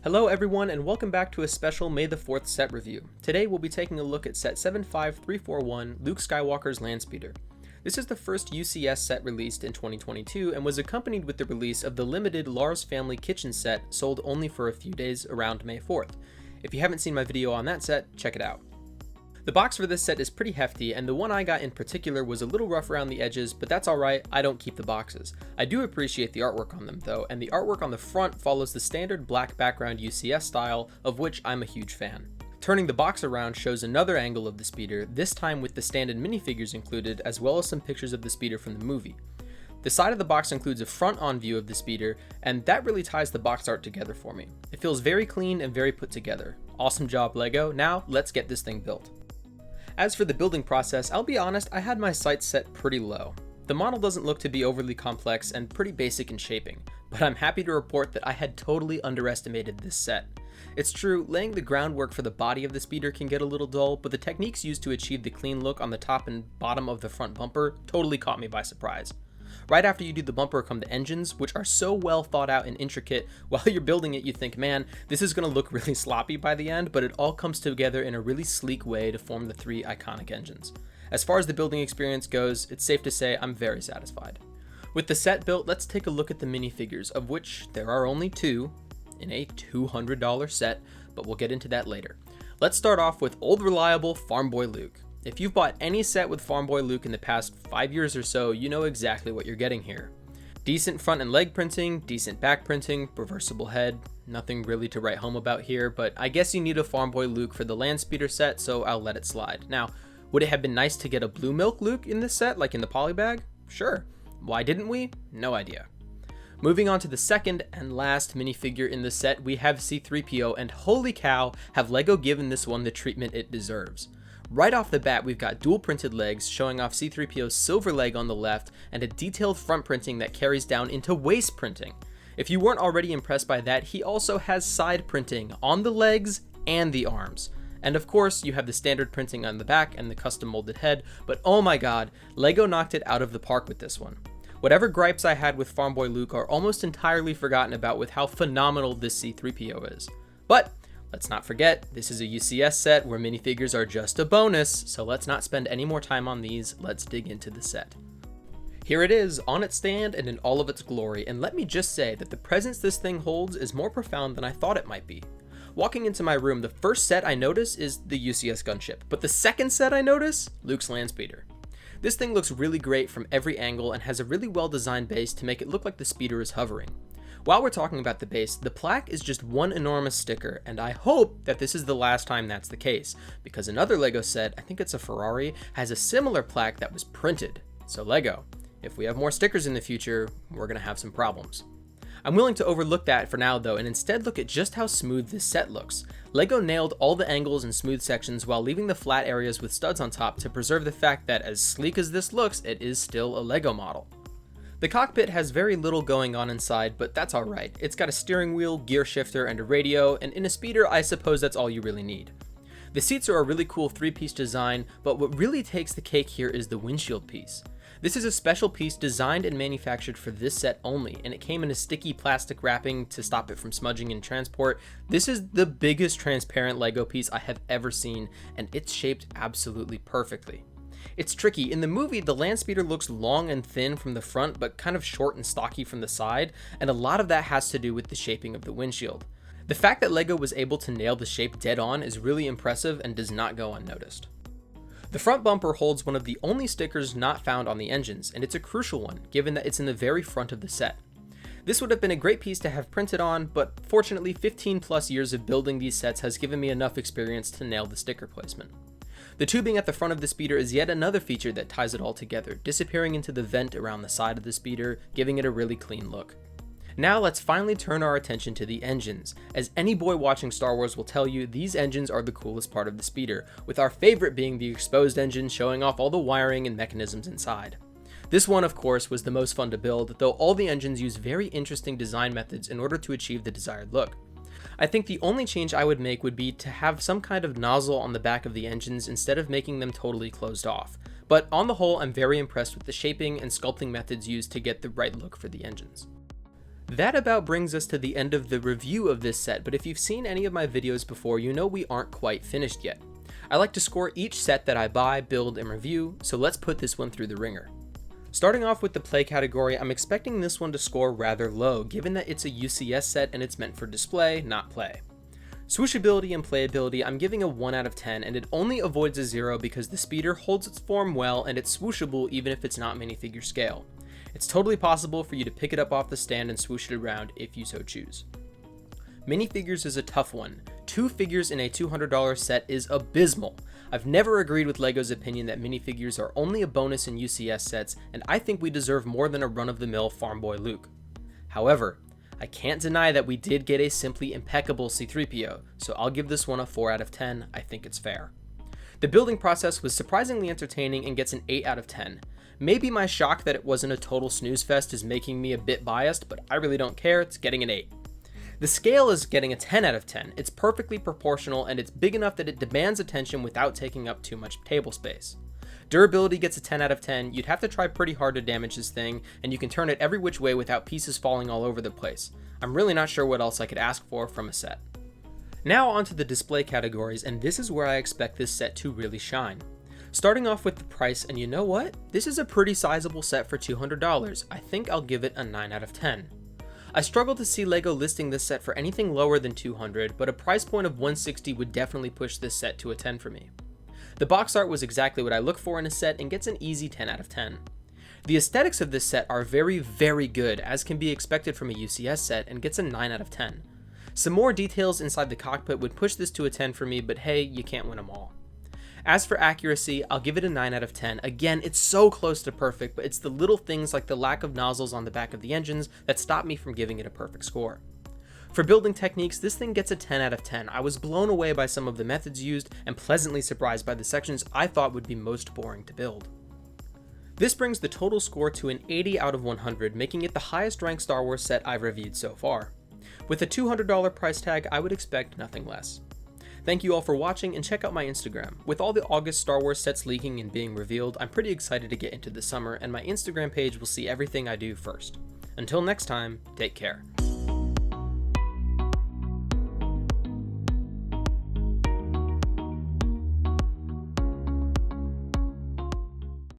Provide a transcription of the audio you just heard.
Hello everyone and welcome back to a special May the 4th set review. Today we'll be taking a look at set 75341, Luke Skywalker's Landspeeder. This is the first UCS set released in 2022 and was accompanied with the release of the limited Lars Family Kitchen set sold only for a few days around May 4th. If you haven't seen my video on that set, check it out. The box for this set is pretty hefty, and the one I got in particular was a little rough around the edges, but that's alright, I don't keep the boxes. I do appreciate the artwork on them though, and the artwork on the front follows the standard black background UCS style, of which I'm a huge fan. Turning the box around shows another angle of the speeder, this time with the stand-in minifigures included, as well as some pictures of the speeder from the movie. The side of the box includes a front-on view of the speeder, and that really ties the box art together for me. It feels very clean and very put together. Awesome job, LEGO. Now, let's get this thing built. As for the building process, I'll be honest, I had my sights set pretty low. The model doesn't look to be overly complex and pretty basic in shaping, but I'm happy to report that I had totally underestimated this set. It's true, laying the groundwork for the body of the speeder can get a little dull, but the techniques used to achieve the clean look on the top and bottom of the front bumper totally caught me by surprise. Right after you do the bumper come the engines, which are so well thought out and intricate. While you're building it, you think, man, this is going to look really sloppy by the end, but it all comes together in a really sleek way to form the three iconic engines. As far as the building experience goes, it's safe to say I'm very satisfied. With the set built, let's take a look at the minifigures, of which there are only two in a $200 set, but we'll get into that later. Let's start off with old reliable Farm Boy Luke. If you've bought any set with Farm Boy Luke in the past 5 years or so, you know exactly what you're getting here. Decent front and leg printing, decent back printing, reversible head, nothing really to write home about here, but I guess you need a Farm Boy Luke for the Landspeeder set, so I'll let it slide. Now, would it have been nice to get a blue milk Luke in this set, like in the polybag? Sure. Why didn't we? No idea. Moving on to the second and last minifigure in the set, we have C-3PO, and holy cow, have LEGO given this one the treatment it deserves. Right off the bat, we've got dual printed legs showing off C-3PO's silver leg on the left and a detailed front printing that carries down into waist printing. If you weren't already impressed by that, he also has side printing on the legs and the arms. And of course, you have the standard printing on the back and the custom molded head, but oh my god, LEGO knocked it out of the park with this one. Whatever gripes I had with Farm Boy Luke are almost entirely forgotten about with how phenomenal this C-3PO is. But let's not forget, this is a UCS set where minifigures are just a bonus, so let's not spend any more time on these, let's dig into the set. Here it is, on its stand and in all of its glory, and let me just say that the presence this thing holds is more profound than I thought it might be. Walking into my room, the first set I notice is the UCS gunship, but the second set I notice, Luke's Landspeeder. This thing looks really great from every angle and has a really well designed base to make it look like the speeder is hovering. While we're talking about the base, the plaque is just one enormous sticker, and I hope that this is the last time that's the case, because another LEGO set, I think it's a Ferrari, has a similar plaque that was printed. So LEGO, if we have more stickers in the future, we're gonna have some problems. I'm willing to overlook that for now though, and instead look at just how smooth this set looks. LEGO nailed all the angles and smooth sections while leaving the flat areas with studs on top to preserve the fact that as sleek as this looks, it is still a LEGO model. The cockpit has very little going on inside, but that's alright. It's got a steering wheel, gear shifter, and a radio, and in a speeder, I suppose that's all you really need. The seats are a really cool three-piece design, but what really takes the cake here is the windshield piece. This is a special piece designed and manufactured for this set only, and it came in a sticky plastic wrapping to stop it from smudging in transport. This is the biggest transparent LEGO piece I have ever seen, and it's shaped absolutely perfectly. It's tricky. In the movie, the Landspeeder looks long and thin from the front, but kind of short and stocky from the side, and a lot of that has to do with the shaping of the windshield. The fact that LEGO was able to nail the shape dead on is really impressive and does not go unnoticed. The front bumper holds one of the only stickers not found on the engines, and it's a crucial one, given that it's in the very front of the set. This would have been a great piece to have printed on, but fortunately 15 plus years of building these sets has given me enough experience to nail the sticker placement. The tubing at the front of the speeder is yet another feature that ties it all together, disappearing into the vent around the side of the speeder, giving it a really clean look. Now let's finally turn our attention to the engines. As any boy watching Star Wars will tell you, these engines are the coolest part of the speeder, with our favorite being the exposed engine showing off all the wiring and mechanisms inside. This one, of course, was the most fun to build, though all the engines use very interesting design methods in order to achieve the desired look. I think the only change I would make would be to have some kind of nozzle on the back of the engines instead of making them totally closed off. But on the whole, I'm very impressed with the shaping and sculpting methods used to get the right look for the engines. That about brings us to the end of the review of this set, but if you've seen any of my videos before, you know we aren't quite finished yet. I like to score each set that I buy, build, and review, so let's put this one through the ringer. Starting off with the play category, I'm expecting this one to score rather low, given that it's a UCS set and it's meant for display, not play. Swooshability and playability, I'm giving a 1 out of 10, and it only avoids a 0 because the speeder holds its form well and it's swooshable even if it's not minifigure scale. It's totally possible for you to pick it up off the stand and swoosh it around if you so choose. Minifigures is a tough one. 2 figures in a $200 set is abysmal. I've never agreed with LEGO's opinion that minifigures are only a bonus in UCS sets, and I think we deserve more than a run-of-the-mill farm boy Luke. However, I can't deny that we did get a simply impeccable C-3PO, so I'll give this one a 4 out of 10, I think it's fair. The building process was surprisingly entertaining and gets an 8 out of 10. Maybe my shock that it wasn't a total snooze fest is making me a bit biased, but I really don't care, it's getting an 8. The scale is getting a 10 out of 10. It's perfectly proportional and it's big enough that it demands attention without taking up too much table space. Durability gets a 10 out of 10. You'd have to try pretty hard to damage this thing, and you can turn it every which way without pieces falling all over the place. I'm really not sure what else I could ask for from a set. Now onto the display categories, and this is where I expect this set to really shine. Starting off with the price, and you know what? This is a pretty sizable set for $200. I think I'll give it a 9 out of 10. I struggle to see LEGO listing this set for anything lower than $200, but a price point of $160 would definitely push this set to a 10 for me. The box art was exactly what I look for in a set and gets an easy 10 out of 10. The aesthetics of this set are very, very good, as can be expected from a UCS set, and gets a 9 out of 10. Some more details inside the cockpit would push this to a 10 for me, but hey, you can't win them all. As for accuracy, I'll give it a 9 out of 10. Again, it's so close to perfect, but it's the little things like the lack of nozzles on the back of the engines that stop me from giving it a perfect score. For building techniques, this thing gets a 10 out of 10. I was blown away by some of the methods used and pleasantly surprised by the sections I thought would be most boring to build. This brings the total score to an 80 out of 100, making it the highest ranked Star Wars set I've reviewed so far. With a $200 price tag, I would expect nothing less. Thank you all for watching, and check out my Instagram. With all the August Star Wars sets leaking and being revealed, I'm pretty excited to get into the summer, and my Instagram page will see everything I do first. Until next time, take care.